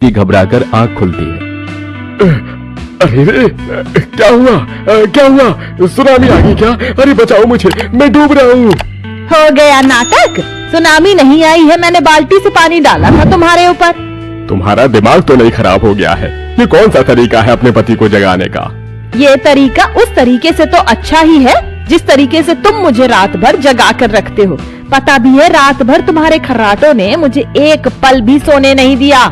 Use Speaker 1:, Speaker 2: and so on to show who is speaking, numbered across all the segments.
Speaker 1: की घबराकर आंख खुलती है।
Speaker 2: अरे रे, क्या हुआ? क्या हुआ? सुनामी आ गई क्या? अरे बचाओ मुझे, मैं डूब रहा हूँ।
Speaker 3: हो गया नाटक। सुनामी नहीं आई है, मैंने बाल्टी से पानी डाला था तुम्हारे ऊपर।
Speaker 2: तुम्हारा दिमाग तो नहीं खराब हो गया है? ये कौन सा तरीका है अपने पति को जगाने का?
Speaker 3: ये तरीका उस तरीके से तो अच्छा ही है जिस तरीके से तुम मुझे रात भर जगा कर रखते हो। पता भी है रात भर तुम्हारे खर्राटों ने मुझे एक पल भी सोने नहीं दिया।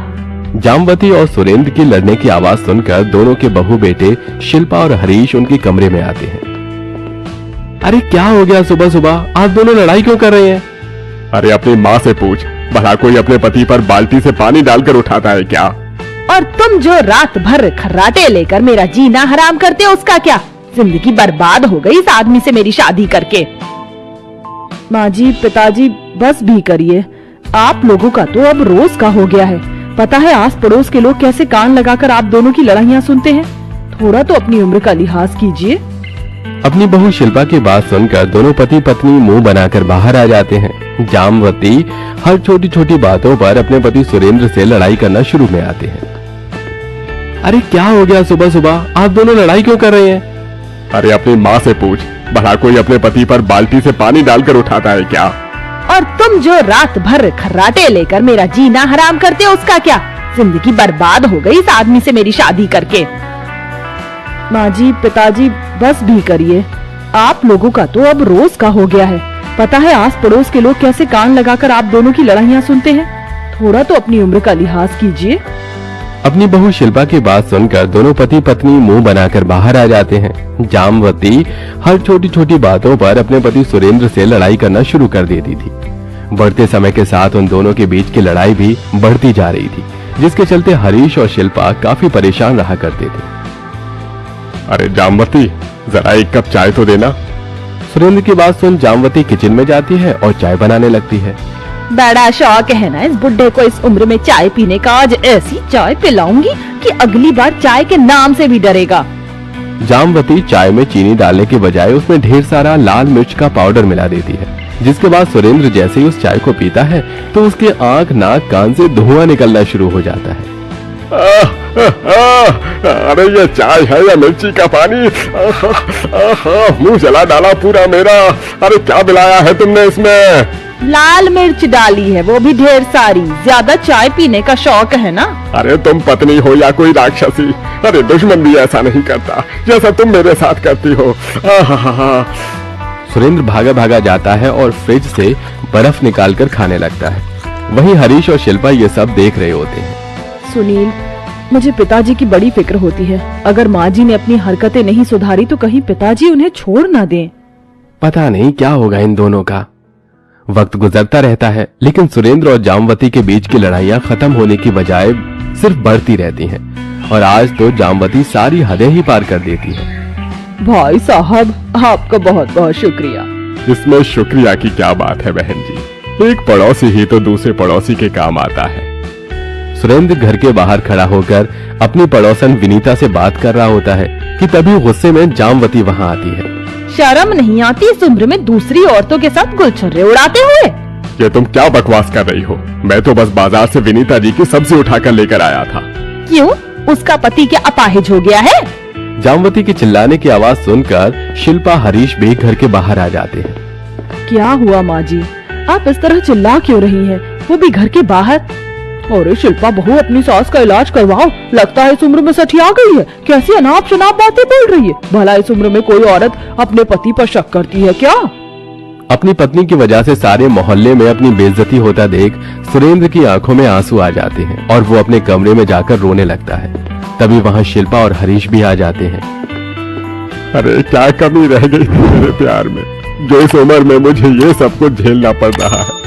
Speaker 1: जामवती और सुरेंद्र की लड़ने की आवाज सुनकर दोनों के बहू बेटे शिल्पा और हरीश उनके कमरे में आते हैं। अरे क्या हो गया सुबह सुबह? आप दोनों लड़ाई क्यों कर रहे हैं?
Speaker 2: अरे अपनी माँ से पूछ, भला कोई अपने पति पर बाल्टी से पानी डालकर उठाता है क्या?
Speaker 3: और तुम जो रात भर खर्राटे लेकर मेरा जीना हराम करते हो उसका क्या? जिंदगी बर्बाद हो गई इस आदमी से मेरी शादी करके। माँ जी, पिताजी बस भी करिए। आप लोगों का तो अब रोज का हो गया है। पता है आस पड़ोस के लोग कैसे कान लगाकर आप दोनों की लड़ाइयाँ सुनते हैं। थोड़ा तो अपनी उम्र का लिहाज कीजिए।
Speaker 1: अपनी बहू शिल्पा की बात सुनकर दोनों पति पत्नी मुंह बनाकर बाहर आ जाते हैं। जामवती हर छोटी छोटी बातों पर अपने पति सुरेंद्र से लड़ाई करना शुरू में आते हैं। अरे क्या हो गया सुबह सुबह? आप दोनों लड़ाई क्यों कर रहे हैं?
Speaker 2: अरे अपनी माँ से पूछ, भला कोई अपने पति पर बाल्टी से पानी डालकर उठाता है क्या?
Speaker 3: और तुम जो रात भर खर्राटे लेकर मेरा जीना हराम करते हो उसका क्या? जिंदगी बर्बाद हो गई इस आदमी से मेरी शादी करके। माँ जी, पिताजी बस भी करिए। आप लोगों का तो अब रोज का हो गया है। पता है आस पड़ोस के लोग कैसे कान लगाकर आप दोनों की लड़ाइयाँ सुनते हैं। थोड़ा तो अपनी उम्र का लिहाज कीजिए।
Speaker 1: अपनी बहू शिल्पा की बात सुनकर दोनों पति पत्नी मुंह बनाकर बाहर आ जाते हैं। जामवती हर छोटी छोटी बातों पर अपने पति सुरेंद्र से लड़ाई करना शुरू कर देती थी। बढ़ते समय के साथ उन दोनों के बीच की लड़ाई भी बढ़ती जा रही थी, जिसके चलते हरीश और शिल्पा काफी परेशान रहा करते थे।
Speaker 2: अरे जामवती, जरा एक कप चाय तो देना।
Speaker 1: सुरेंद्र की बात सुन जामवती किचन में जाती है और चाय बनाने लगती है।
Speaker 3: बड़ा शौक है ना इस बुड्ढे को इस उम्र में चाय पीने का। आज ऐसी चाय पिलाऊंगी कि अगली बार चाय के नाम से भी डरेगा।
Speaker 1: जामवती चाय में चीनी डालने के बजाय उसमें ढेर सारा लाल मिर्च का पाउडर मिला देती है, जिसके बाद सुरेंद्र जैसे ही उस चाय को पीता है तो उसके आंख नाक कान से धुआं निकलना शुरू हो जाता है।
Speaker 2: अरे ये चाय है या मिर्ची का पानी? मुंह जला डाला पूरा मेरा। अरे क्या मिलाया है तुमने इसमें?
Speaker 3: लाल मिर्च डाली है, वो भी ढेर सारी। ज्यादा चाय पीने का शौक है ना?
Speaker 2: अरे तुम पत्नी हो या कोई राक्षसी? अरे दुश्मन भी ऐसा नहीं करता जैसा तुम मेरे साथ करती हो।
Speaker 1: सुरेंद्र भागा भागा जाता है और फ्रिज से बर्फ निकालकर खाने लगता है। वहीं हरीश और शिल्पा ये सब देख रहे होते हैं।
Speaker 3: सुनील, मुझे पिताजी की बड़ी फिक्र होती है। अगर माँ जी ने अपनी हरकतें नहीं सुधारी तो कहीं पिताजी उन्हें छोड़ ना दें।
Speaker 1: पता नहीं क्या होगा इन दोनों का। वक्त गुजरता रहता है, लेकिन सुरेंद्र और जामवती के बीच की लड़ाइयां खत्म होने की बजाय सिर्फ बढ़ती रहती हैं और आज तो जामवती सारी हदें ही पार कर देती है।
Speaker 3: भाई साहब, आपका बहुत बहुत शुक्रिया।
Speaker 2: इसमें शुक्रिया की क्या बात है बहन जी। एक पड़ोसी ही तो दूसरे पड़ोसी के काम आता है।
Speaker 1: सुरेंद्र घर के बाहर खड़ा होकर अपनी पड़ोसन विनीता से बात कर रहा होता है कि तभी गुस्से में जामवती वहाँ आती है।
Speaker 3: शर्म नहीं आती इस उम्र में दूसरी औरतों के साथ गुलछर्रे उड़ाते हुए?
Speaker 2: ये तुम क्या बकवास कर रही हो? मैं तो बस बाजार से विनीता जी की सब्जी उठाकर लेकर आया था।
Speaker 3: क्यों? उसका पति क्या अपाहिज हो गया है?
Speaker 1: जामवती के चिल्लाने की आवाज सुनकर शिल्पा हरीश भी घर के बाहर आ जाते हैं।
Speaker 3: क्या हुआ माँ जी? आप इस तरह चिल्ला क्यों रही हैं? वो भी घर के बाहर। अरे शिल्पा बहू, अपनी सास का इलाज करवाओ। लगता है इस उम्र में सठिया गई है। कैसी अनाप शनाप बातें बोल रही है। भला इस उम्र में कोई औरत अपने पति पर शक करती है क्या?
Speaker 1: अपनी पत्नी की वजह से सारे मोहल्ले में अपनी बेइज्जती होता देख सुरेंद्र की आंखों में आंसू आ जाते हैं और वो अपने कमरे में जाकर रोने लगता है। तभी वहाँ शिल्पा और हरीश भी आ जाते हैं।
Speaker 2: अरे क्या कमी रह गई थी मेरे प्यार में, जो इस उम्र में मुझे ये सब कुछ झेलना पड़ रहा है।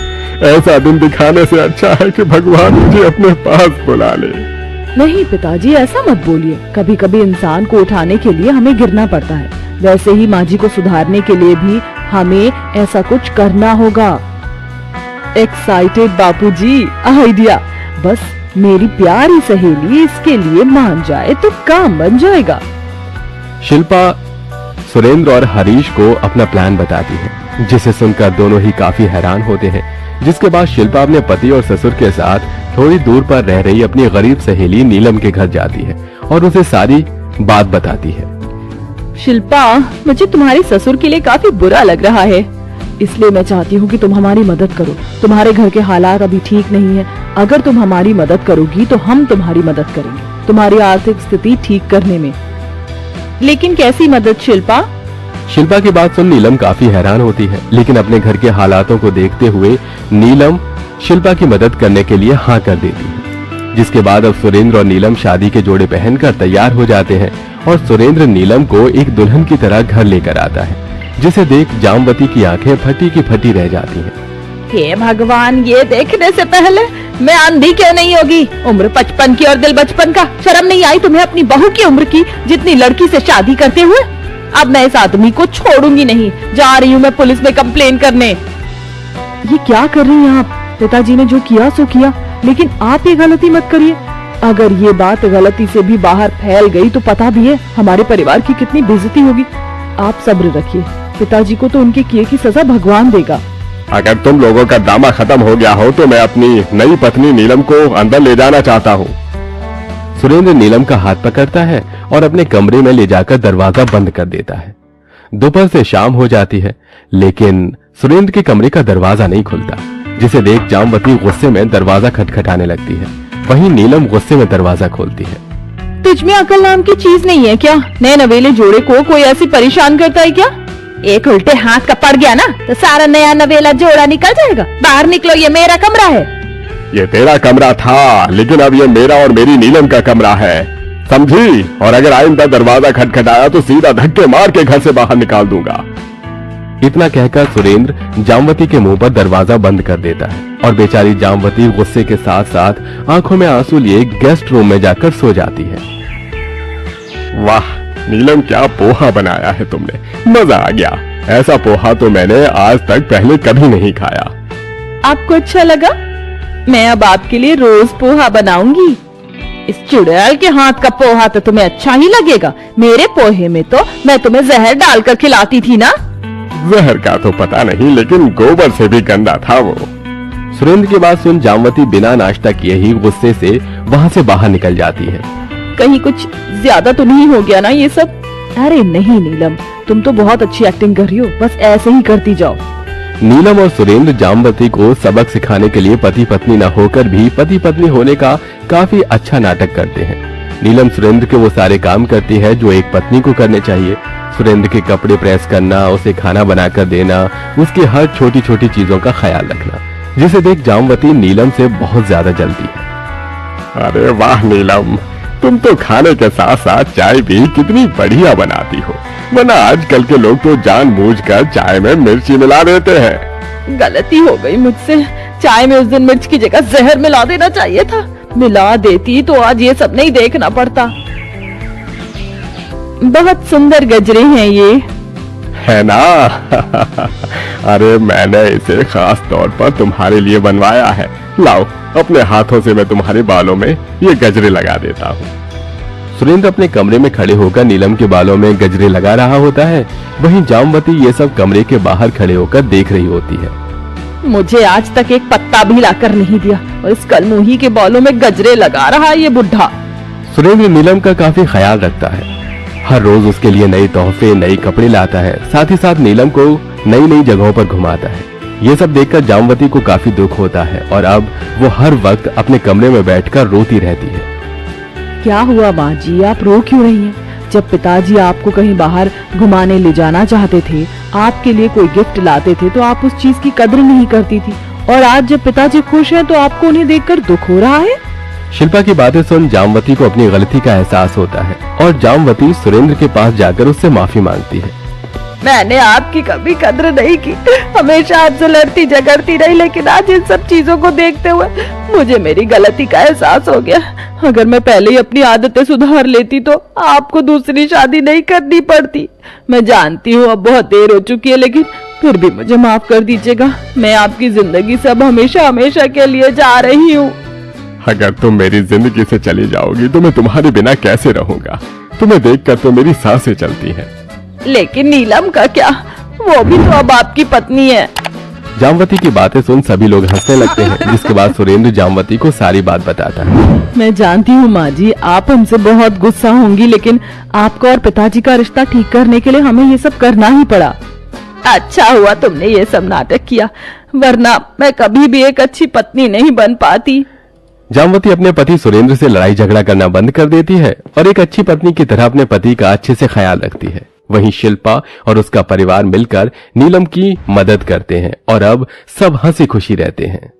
Speaker 2: ऐसा दिन दिखाने से अच्छा है कि भगवान मुझे अपने पास बुला ले।
Speaker 3: नहीं पिताजी, ऐसा मत बोलिए। कभी कभी इंसान को उठाने के लिए हमें गिरना पड़ता है। वैसे ही माँ जी को सुधारने के लिए भी हमें ऐसा कुछ करना होगा। एक्साइटेड बापूजी, आइडिया। बस मेरी प्यारी सहेली इसके लिए मान जाए तो काम बन जाएगा।
Speaker 1: शिल्पा सुरेंद्र और हरीश को अपना प्लान बताती है, जिसे सुनकर दोनों ही काफी हैरान होते हैं। जिसके बाद शिल्पा अपने पति और ससुर के साथ थोड़ी दूर पर रह रही अपनी गरीब सहेली नीलम के घर जाती है और उसे सारी बात बताती है।
Speaker 3: शिल्पा, मुझे तुम्हारे ससुर के लिए काफी बुरा लग रहा है, इसलिए मैं चाहती हूँ कि तुम हमारी मदद करो। तुम्हारे घर के हालात अभी ठीक नहीं है। अगर तुम हमारी मदद करोगी तो हम तुम्हारी मदद करेंगे तुम्हारी आर्थिक स्थिति ठीक करने में। लेकिन कैसी मदद शिल्पा?
Speaker 1: शिल्पा की बात सुन नीलम काफी हैरान होती है, लेकिन अपने घर के हालातों को देखते हुए नीलम शिल्पा की मदद करने के लिए हाँ कर देती है। जिसके बाद अब सुरेंद्र और नीलम शादी के जोड़े पहनकर तैयार हो जाते हैं और सुरेंद्र नीलम को एक दुल्हन की तरह घर लेकर आता है, जिसे देख जामवती की आंखें फटी की फटी रह जाती हैं।
Speaker 3: हे भगवान, ये देखने से पहले मैं अंधी क्यों नहीं होगी? उम्र 55 की और दिल बचपन का। शर्म नहीं आई तुम्हें अपनी बहू की उम्र की, जितनी लड़की से शादी करते हुए? अब मैं इस आदमी को छोड़ूंगी नहीं। जा रही हूँ मैं पुलिस में कंप्लेन करने। ये क्या कर रही हैं आप? पिताजी ने जो किया सो किया, लेकिन आप ये गलती मत करिए। अगर ये बात गलती से भी बाहर फैल गई तो पता भी है हमारे परिवार की कितनी बेइज्जती होगी। आप सब्र रखिए, पिताजी को तो उनके किए की सजा भगवान देगा।
Speaker 2: अगर तुम लोगों का ड्रामा खत्म हो गया हो तो मैं अपनी नई पत्नी नीलम को अंदर ले जाना चाहता हूँ।
Speaker 1: सुरेंद्र नीलम का हाथ पकड़ता है और अपने कमरे में ले जाकर दरवाजा बंद कर देता है। दोपहर से शाम हो जाती है, लेकिन सुरेंद्र के कमरे का दरवाजा नहीं खुलता, जिसे देख जामवती गुस्से में दरवाजा खटखटाने लगती है। वहीं नीलम गुस्से में दरवाजा खोलती है।
Speaker 3: तुझ में अकल नाम की चीज नहीं है क्या? नए नवेले जोड़े को कोई ऐसी परेशान करता है क्या? एक उल्टे हाथ का पड़ गया ना तो सारा नया नवेला जोड़ा निकल जाएगा। बाहर निकलो, ये मेरा कमरा है।
Speaker 2: ये तेरा कमरा था, लेकिन अब ये मेरा और मेरी नीलम का कमरा है, समझी? और अगर आइंदा दरवाजा खटखटाया तो सीधा धक्के मार के घर से बाहर निकाल दूंगा।
Speaker 1: इतना कहकर सुरेंद्र जामवती के मुंह पर दरवाजा बंद कर देता है और बेचारी जामवती गुस्से के साथ साथ आंखों में आंसू लिए गेस्ट रूम में जाकर सो जाती है।
Speaker 2: वाह नीलम, क्या पोहा बनाया है तुमने, मजा आ गया। ऐसा पोहा तो मैंने आज तक पहले कभी नहीं खाया।
Speaker 3: आपको अच्छा लगा? मैं अब आपके लिए रोज पोहा बनाऊंगी। इस चुड़ैल के हाथ का पोहा तो तुम्हें अच्छा ही लगेगा। मेरे पोहे में तो मैं तुम्हें जहर डालकर खिलाती थी ना।
Speaker 2: जहर का तो पता नहीं, लेकिन गोबर से भी गंदा था वो।
Speaker 1: सुरेंद्र की बात सुन जामवती बिना नाश्ता किए ही गुस्से से वहाँ से बाहर निकल जाती है।
Speaker 3: कहीं कुछ ज्यादा तो नहीं हो गया ना ये सब? अरे नहीं नीलम, तुम तो बहुत अच्छी एक्टिंग कर रही हो, बस ऐसे ही करती जाओ।
Speaker 1: नीलम और सुरेंद्र जामवती को सबक सिखाने के लिए पति पत्नी न होकर भी पति पत्नी होने का काफी अच्छा नाटक करते हैं। नीलम सुरेंद्र के वो सारे काम करती है जो एक पत्नी को करने चाहिए। सुरेंद्र के कपड़े प्रेस करना, उसे खाना बनाकर देना, उसकी हर छोटी छोटी चीजों का ख्याल रखना, जिसे देख जामवती नीलम से बहुत ज्यादा जलती है।
Speaker 2: अरे वाह नीलम, तुम तो खाने के साथ साथ चाय भी कितनी बढ़िया बनाती हो, वरना आजकल के लोग तो जानबूझकर चाय में मिर्ची मिला देते हैं।
Speaker 3: गलती हो गई मुझसे। चाय में उस दिन मिर्च की जगह जहर मिला देना चाहिए था। मिला देती तो आज ये सब नहीं देखना पड़ता। बहुत सुंदर गजरे हैं ये,
Speaker 2: है ना? अरे मैंने इसे खास तौर पर तुम्हारे लिए बनवाया है। लाओ, अपने हाथों से मैं तुम्हारे बालों में ये गजरे लगा देता हूँ।
Speaker 1: सुरेंद्र अपने कमरे में खड़े होकर नीलम के बालों में गजरे लगा रहा होता है, वहीं जामवती ये सब कमरे के बाहर खड़े होकर देख रही होती है।
Speaker 3: मुझे आज तक एक पत्ता भी लाकर नहीं दिया और इस कलमुही के बालों में गजरे लगा रहा है ये बुढ़ा।
Speaker 1: सुरेंद्र नीलम का काफी ख्याल रखता है, हर रोज उसके लिए नए तोहफे, नए कपड़े लाता है, साथ ही साथ नीलम को नई नई जगहों पर घुमाता है। ये सब देखकर जामवती को काफी दुख होता है और अब वो हर वक्त अपने कमरे में बैठकर रोती रहती है।
Speaker 3: क्या हुआ माँ जी, आप रो क्यों रही हैं? जब पिताजी आपको कहीं बाहर घुमाने ले जाना चाहते थे, आपके लिए कोई गिफ्ट लाते थे तो आप उस चीज की कदर नहीं करती थी, और आज जब पिताजी खुश हैं तो आपको उन्हें देखकर दुख हो रहा है।
Speaker 1: शिल्पा की बातें सुन जामवती को अपनी गलती का एहसास होता है और जामवती सुरेंद्र के पास जाकर उससे माफी मांगती है।
Speaker 3: मैंने आपकी कभी कद्र नहीं की, हमेशा आपसे लड़ती झगड़ती रही, लेकिन आज इन सब चीजों को देखते हुए मुझे मेरी गलती का एहसास हो गया। अगर मैं पहले ही अपनी आदतें सुधार लेती तो आपको दूसरी शादी नहीं करनी पड़ती। मैं जानती हूँ अब बहुत देर हो चुकी है, लेकिन फिर भी मुझे माफ कर दीजिएगा। मैं आपकी जिंदगी से अब हमेशा हमेशा के लिए जा रही हूँ।
Speaker 2: अगर तुम मेरी जिंदगी से चली जाओगी तो मैं तुम्हारे बिना कैसे रहूंगा? तुम्हें देखकर तो मेरी सांसें चलती हैं।
Speaker 3: लेकिन नीलम का क्या? वो भी तो अब आपकी पत्नी है।
Speaker 1: जामवती की बातें सुन सभी लोग हंसने लगते हैं, जिसके बाद सुरेंद्र जामवती को सारी बात बताता है।
Speaker 3: मैं जानती हूँ माँ जी, आप हमसे बहुत गुस्सा होंगी, लेकिन आपका और पिताजी का रिश्ता ठीक करने के लिए हमें ये सब करना ही पड़ा। अच्छा हुआ तुमने ये सब नाटक किया, वरना मैं कभी भी एक अच्छी पत्नी नहीं बन पाती।
Speaker 1: जामवती अपने पति सुरेंद्र से लड़ाई झगड़ा करना बंद कर देती है और एक अच्छी पत्नी की तरह अपने पति का अच्छे से ख्याल रखती है। वहीं शिल्पा और उसका परिवार मिलकर नीलम की मदद करते हैं और अब सब हंसी खुशी रहते हैं।